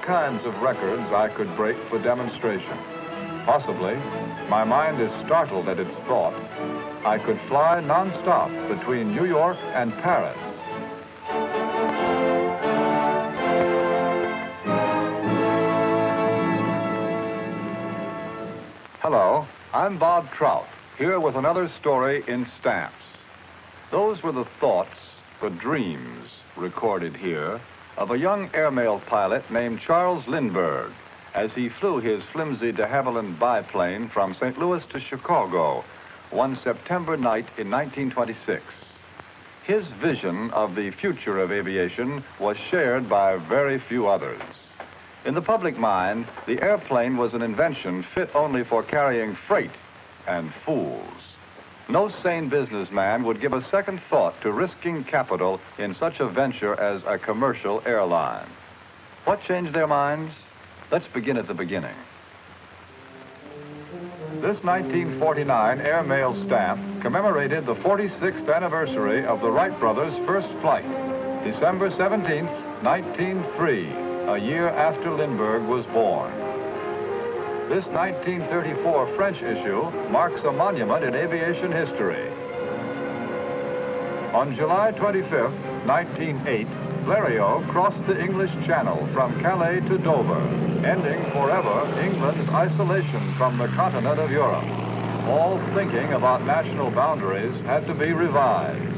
kinds of records I could break for demonstration. Possibly, my mind is startled at its thought, I could fly non-stop between New York and Paris. Hello, I'm Bob Trout, here with another story in stamps. Those were the thoughts, the dreams, recorded here, of a young airmail pilot named Charles Lindbergh as he flew his flimsy de Havilland biplane from St. Louis to Chicago one September night in 1926. His vision of the future of aviation was shared by very few others. In the public mind, the airplane was an invention fit only for carrying freight and fools. No sane businessman would give a second thought to risking capital in such a venture as a commercial airline. What changed their minds? Let's begin at the beginning. This 1949 airmail stamp commemorated the 46th anniversary of the Wright brothers' first flight, December 17, 1903, a year after Lindbergh was born. This 1934 French issue marks a monument in aviation history. On July 25, 1908, Blériot crossed the English Channel from Calais to Dover, ending forever England's isolation from the continent of Europe. All thinking about national boundaries had to be revised.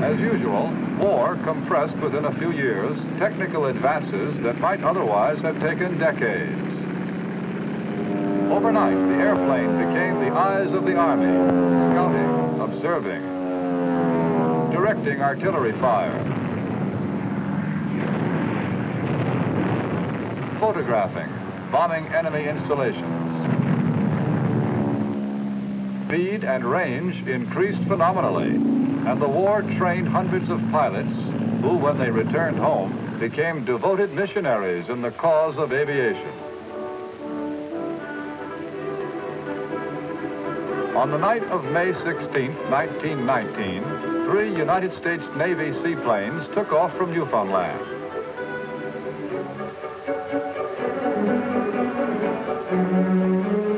As usual, war compressed within a few years technical advances that might otherwise have taken decades. Overnight, the airplane became the eyes of the Army, scouting, observing, directing artillery fire, photographing, bombing enemy installations. Speed and range increased phenomenally, and the war trained hundreds of pilots who, when they returned home, became devoted missionaries in the cause of aviation. On the night of May 16, 1919, 3 United States Navy seaplanes took off from Newfoundland.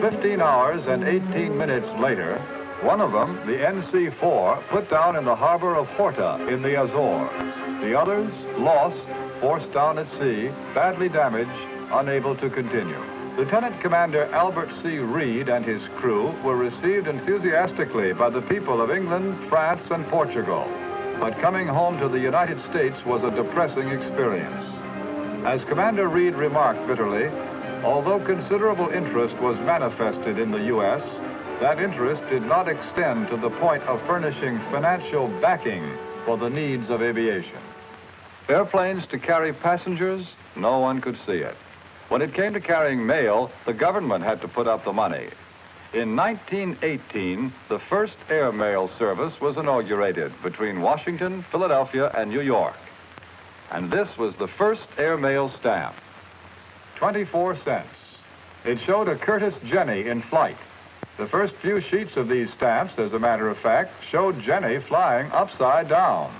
"15 hours and 18 minutes later, one of them, the NC-4, put down in the harbor of Horta in the Azores. The others, lost, forced down at sea, badly damaged, unable to continue. Lieutenant Commander Albert C. Reed and his crew were received enthusiastically by the people of England, France, and Portugal. But coming home to the United States was a depressing experience. As Commander Reed remarked bitterly, although considerable interest was manifested in the U.S., that interest did not extend to the point of furnishing financial backing for the needs of aviation. Airplanes to carry passengers, no one could see it. When it came to carrying mail, the government had to put up the money. In 1918, the first airmail service was inaugurated between Washington, Philadelphia, and New York. And this was the first airmail stamp. 24 cents. It showed a Curtiss Jenny in flight. The first few sheets of these stamps, as a matter of fact, showed Jenny flying upside down.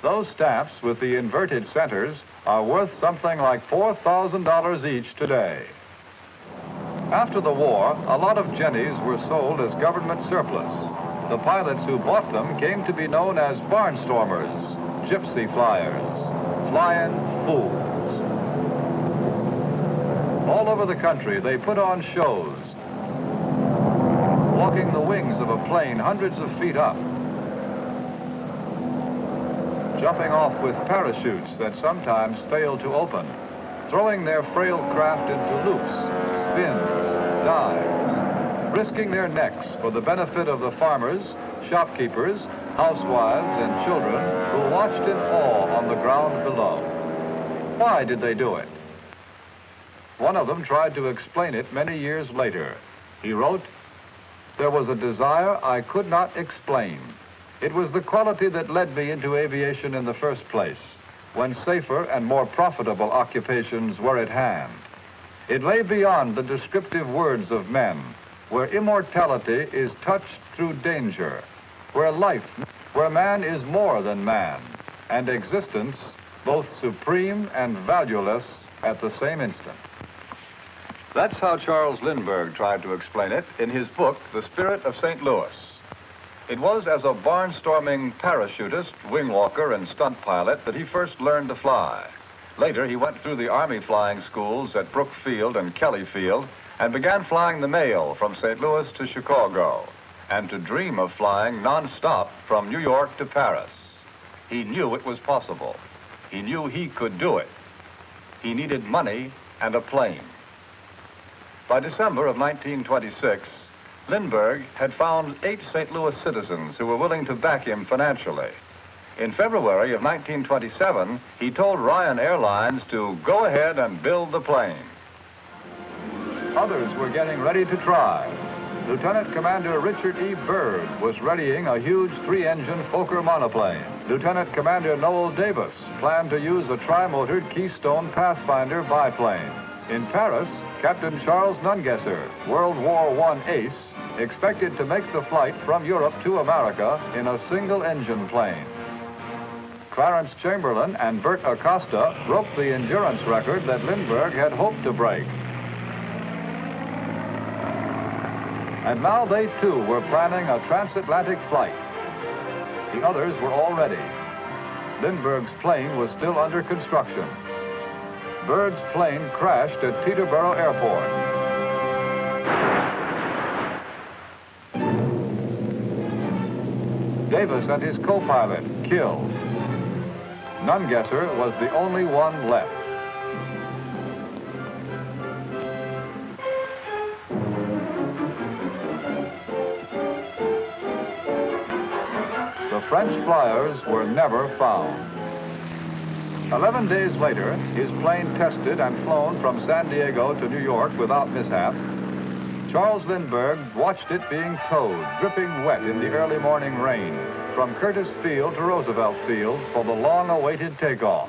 Those stamps with the inverted centers are worth something like $4,000 each today. After the war, a lot of Jennies were sold as government surplus. The pilots who bought them came to be known as barnstormers, gypsy flyers, flying fools. All over the country, they put on shows, walking the wings of a plane hundreds of feet up, jumping off with parachutes that sometimes failed to open, throwing their frail craft into loops, spins, dives, risking their necks for the benefit of the farmers, shopkeepers, housewives, and children who watched in awe on the ground below. Why did they do it? One of them tried to explain it many years later. He wrote, "There was a desire I could not explain. It was the quality that led me into aviation in the first place, when safer and more profitable occupations were at hand. It lay beyond the descriptive words of men, where immortality is touched through danger, where man is more than man, and existence both supreme and valueless at the same instant. That's how Charles Lindbergh tried to explain it in his book, The Spirit of St. Louis. It was as a barnstorming parachutist, wing walker, and stunt pilot that he first learned to fly. Later, he went through the Army flying schools at Brooke Field and Kelly Field and began flying the mail from St. Louis to Chicago, and to dream of flying non-stop from New York to Paris. He knew it was possible. He knew he could do it. He needed money and a plane. By December of 1926, Lindbergh had found 8 St. Louis citizens who were willing to back him financially. In February of 1927, he told Ryan Airlines to go ahead and build the plane. Others were getting ready to try. Lieutenant Commander Richard E. Byrd was readying a huge 3-engine Fokker monoplane. Lieutenant Commander Noel Davis planned to use a tri-motored Keystone Pathfinder biplane. In Paris, Captain Charles Nungesser, World War I ace, expected to make the flight from Europe to America in a single-engine plane. Clarence Chamberlain and Bert Acosta broke the endurance record that Lindbergh had hoped to break. And now they, too, were planning a transatlantic flight. The others were all ready. Lindbergh's plane was still under construction. Byrd's plane crashed at Teterboro Airport. Davis and his co-pilot killed. Nungesser was the only one left. The French flyers were never found. 11 days later, his plane tested and flown from San Diego to New York without mishap. Charles Lindbergh watched it being towed, dripping wet in the early morning rain, from Curtis Field to Roosevelt Field for the long-awaited takeoff.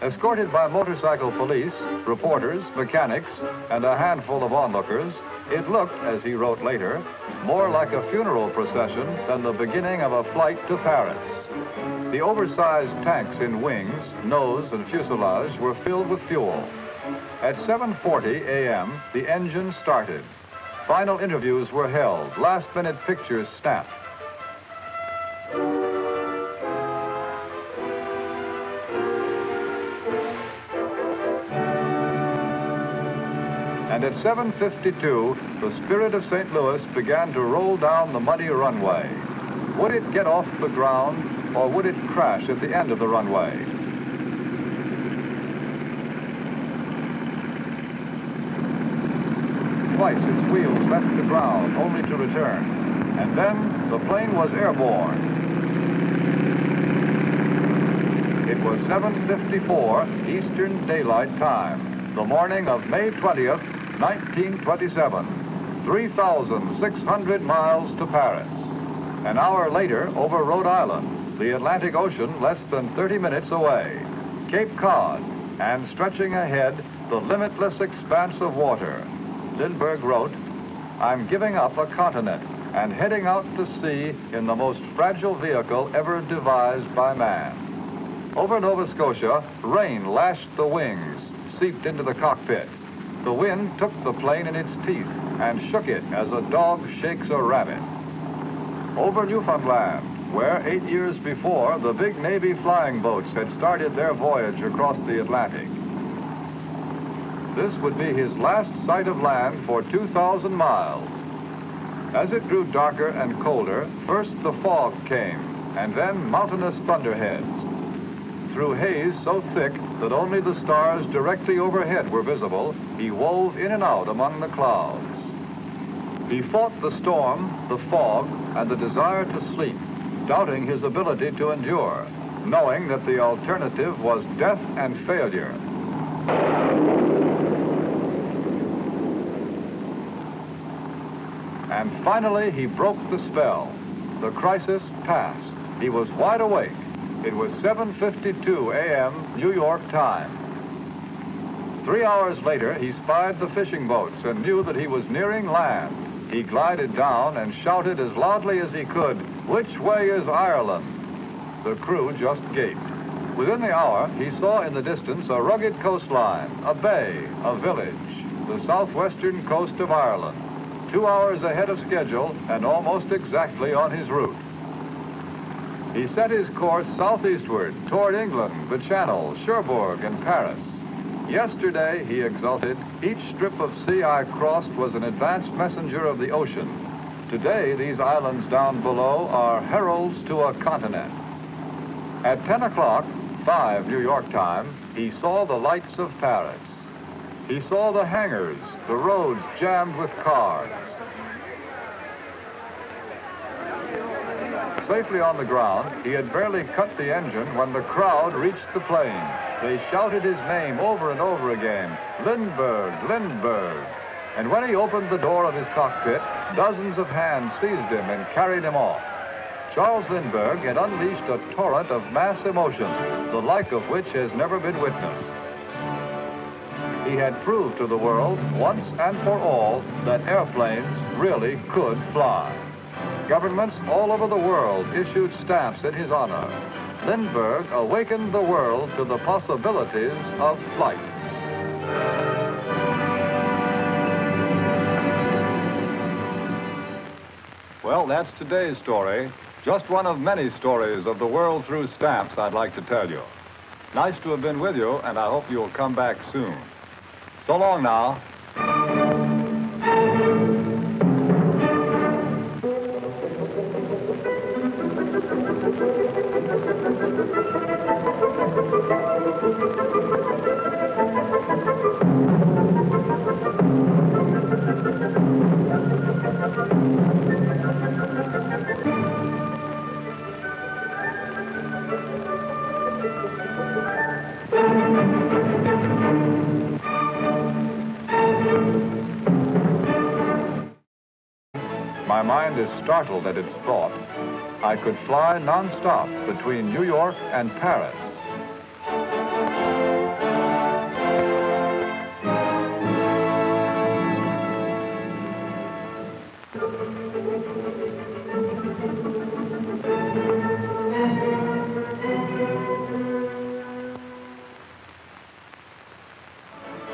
Escorted by motorcycle police, reporters, mechanics, and a handful of onlookers, it looked, as he wrote later, more like a funeral procession than the beginning of a flight to Paris. The oversized tanks in wings, nose, and fuselage were filled with fuel. At 7:40 a.m., the engine started. Final interviews were held, last-minute pictures snapped. And at 7:52, the Spirit of St. Louis began to roll down the muddy runway. Would it get off the ground, or would it crash at the end of the runway? Twice its wheels left the ground, only to return. And then the plane was airborne. It was 7:54 Eastern Daylight Time, the morning of May 20th, 1927. 3,600 miles to Paris. An hour later, over Rhode Island, the Atlantic Ocean less than 30 minutes away, Cape Cod, and stretching ahead, the limitless expanse of water. Lindbergh wrote, "I'm giving up a continent and heading out to sea in the most fragile vehicle ever devised by man." Over Nova Scotia, rain lashed the wings, seeped into the cockpit. The wind took the plane in its teeth and shook it as a dog shakes a rabbit. Over Newfoundland, where 8 years before, the big Navy flying boats had started their voyage across the Atlantic. This would be his last sight of land for 2,000 miles. As it grew darker and colder, first the fog came, and then mountainous thunderheads. Through haze so thick that only the stars directly overhead were visible, he wove in and out among the clouds. He fought the storm, the fog, and the desire to sleep, doubting his ability to endure, knowing that the alternative was death and failure. And finally, he broke the spell. The crisis passed. He was wide awake. It was 7:52 a.m. New York time. 3 hours later, he spied the fishing boats and knew that he was nearing land. He glided down and shouted as loudly as he could, "Which way is Ireland?" The crew just gaped. Within the hour, he saw in the distance a rugged coastline, a bay, a village, the southwestern coast of Ireland, 2 hours ahead of schedule and almost exactly on his route. He set his course southeastward toward England, the Channel, Cherbourg, and Paris. Yesterday, he exulted, each strip of sea I crossed was an advanced messenger of the ocean. Today, these islands down below are heralds to a continent. At 10 o'clock, 5 New York time, he saw the lights of Paris. He saw the hangars, the roads jammed with cars. Safely on the ground, he had barely cut the engine when the crowd reached the plane. They shouted his name over and over again, Lindbergh, Lindbergh. And when he opened the door of his cockpit, dozens of hands seized him and carried him off. Charles Lindbergh had unleashed a torrent of mass emotion, the like of which has never been witnessed. He had proved to the world, once and for all, that airplanes really could fly. Governments all over the world issued stamps in his honor. Lindbergh awakened the world to the possibilities of flight. Well, that's today's story. Just one of many stories of the world through stamps I'd like to tell you. Nice to have been with you, and I hope you'll come back soon. So long now. My mind is startled at its thought. I could fly non-stop between New York and Paris.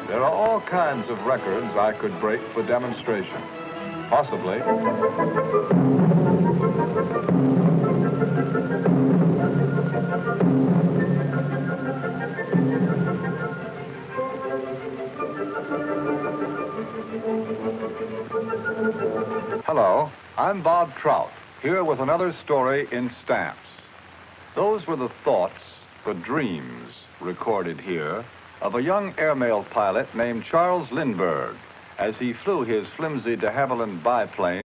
There are all kinds of records I could break for demonstration. Possibly. Hello, I'm Bob Trout, here with another story in stamps. Those were the thoughts, the dreams, recorded here, of a young airmail pilot named Charles Lindbergh, as he flew his flimsy de Havilland biplane